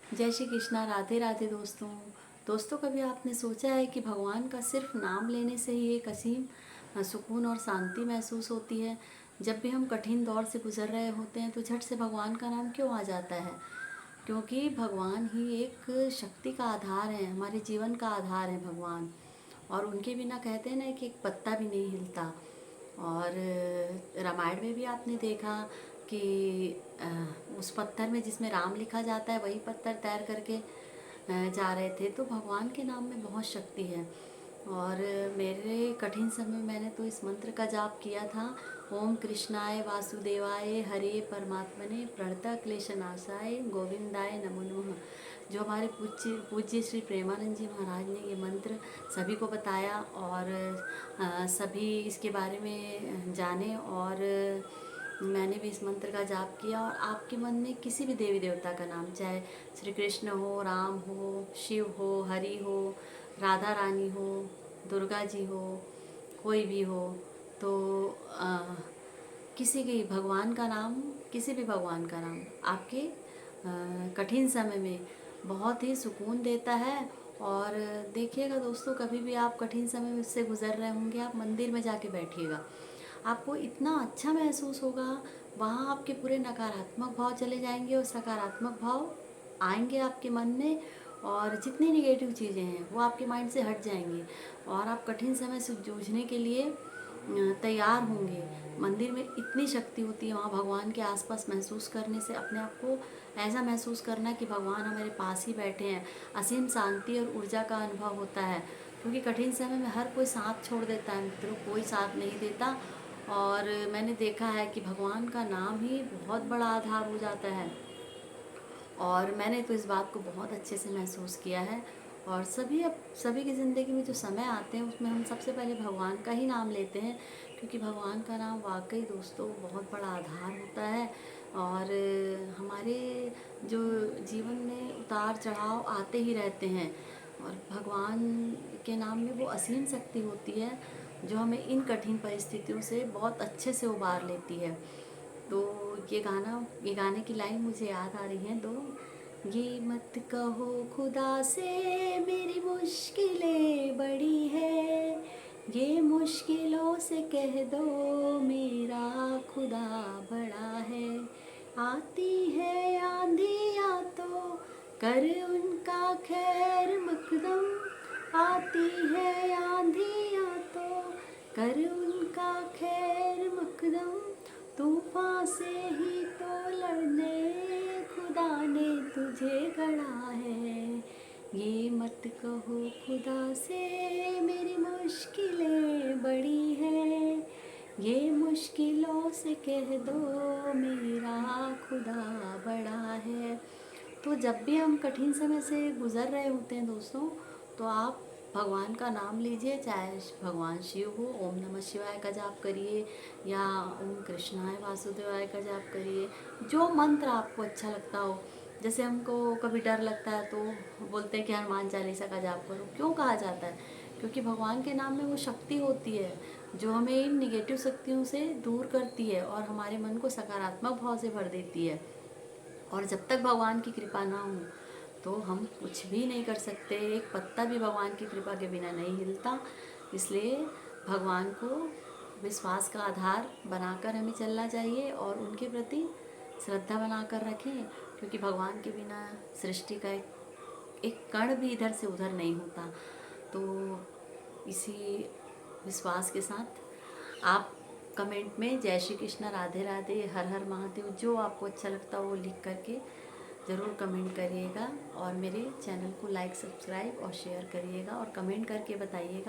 जय श्री कृष्णा। राधे राधे दोस्तों। कभी आपने सोचा है कि भगवान का सिर्फ नाम लेने से ही एक असीम सुकून और शांति महसूस होती है। जब भी हम कठिन दौर से गुजर रहे होते हैं तो झट से भगवान का नाम क्यों आ जाता है? क्योंकि भगवान ही एक शक्ति का आधार है, हमारे जीवन का आधार है भगवान। और उनके बिना कहते हैं ना कि एक पत्ता भी नहीं हिलता। और रामायण में भी आपने देखा कि उस पत्थर में जिसमें राम लिखा जाता है वही पत्थर तैर करके जा रहे थे। तो भगवान के नाम में बहुत शक्ति है। और मेरे कठिन समय में मैंने तो इस मंत्र का जाप किया था। ओम कृष्णाय वासुदेवाय हरे परमात्मने प्रणतः क्लेशनाशाय गोविंदाय नमो नमः। जो हमारे पूज्य पूज्य श्री प्रेमानंद जी महाराज ने ये मंत्र सभी को बताया और सभी इसके बारे में जाने। और मैंने भी इस मंत्र का जाप किया। और आपके मन में किसी भी देवी देवता का नाम, चाहे श्री कृष्ण हो, राम हो, शिव हो, हरि हो, राधा रानी हो, दुर्गा जी हो, कोई भी हो, तो किसी भी भगवान का नाम, किसी भी भगवान का नाम आपके कठिन समय में बहुत ही सुकून देता है। और देखिएगा दोस्तों, कभी भी आप कठिन समय में से गुजर रहे होंगे, आप मंदिर में जाके बैठिएगा, आपको इतना अच्छा महसूस होगा। वहाँ आपके पूरे नकारात्मक भाव चले जाएंगे और सकारात्मक भाव आएंगे आपके मन में। और जितनी निगेटिव चीज़ें हैं वो आपके माइंड से हट जाएंगी और आप कठिन समय से जूझने के लिए तैयार होंगे। मंदिर में इतनी शक्ति होती है, वहाँ भगवान के आसपास महसूस करने से अपने आप को ऐसा महसूस करना कि भगवान हमारे पास ही बैठे हैं। असीम शांति और ऊर्जा का अनुभव होता है। क्योंकि कठिन समय में हर कोई साथ छोड़ देता है मित्रों, कोई साथ नहीं देता। और मैंने देखा है कि भगवान का नाम ही बहुत बड़ा आधार हो जाता है। और मैंने तो इस बात को बहुत अच्छे से महसूस किया है। और सभी की ज़िंदगी में जो समय आते हैं उसमें हम सबसे पहले भगवान का ही नाम लेते हैं। क्योंकि भगवान का नाम वाकई दोस्तों बहुत बड़ा आधार होता है। और हमारे जो जीवन में उतार चढ़ाव आते ही रहते हैं और भगवान के नाम में वो असीम शक्ति होती है जो हमें इन कठिन परिस्थितियों से बहुत अच्छे से उबार लेती है। तो ये गाने की लाइन मुझे याद आ रही है। तो ये मत कहो खुदा से मेरी मुश्किलें बड़ी है, ये मुश्किलों से कह दो मेरा खुदा बड़ा है। आती है आंधियाँ तो कर उनका खैर मकदम, आती है आंधियाँ तो कर उनका खैर मकदम। तूफान से ही तो लड़ने खुदा ने तुझे गढ़ा है। ये मत कहो खुदा से मेरी मुश्किलें बड़ी हैं, ये मुश्किलों से कह दो मेरा खुदा बड़ा है। तो जब भी हम कठिन समय से गुज़र रहे होते हैं दोस्तों, तो आप भगवान का नाम लीजिए। चाहे भगवान शिव हो, ओम नमः शिवाय का जाप करिए या ओम कृष्णाय वासुदेवाय का जाप करिए। जो मंत्र आपको अच्छा लगता हो। जैसे हमको कभी डर लगता है तो बोलते हैं कि हनुमान चालीसा का जाप करो। क्यों कहा जाता है? क्योंकि भगवान के नाम में वो शक्ति होती है जो हमें इन निगेटिव शक्तियों से दूर करती है और हमारे मन को सकारात्मक भाव से भर देती है। और जब तक भगवान की कृपा ना हो तो हम कुछ भी नहीं कर सकते। एक पत्ता भी भगवान की कृपा के बिना नहीं हिलता। इसलिए भगवान को विश्वास का आधार बनाकर हमें चलना चाहिए और उनके प्रति श्रद्धा बनाकर रखें। क्योंकि भगवान के बिना सृष्टि का एक कण भी इधर से उधर नहीं होता। तो इसी विश्वास के साथ आप कमेंट में जय श्री कृष्ण, राधे राधे, हर हर महादेव, जो आपको अच्छा लगता हो वो लिख करके ज़रूर कमेंट करिएगा। और मेरे चैनल को लाइक, सब्सक्राइब और शेयर करिएगा और कमेंट करके बताइएगा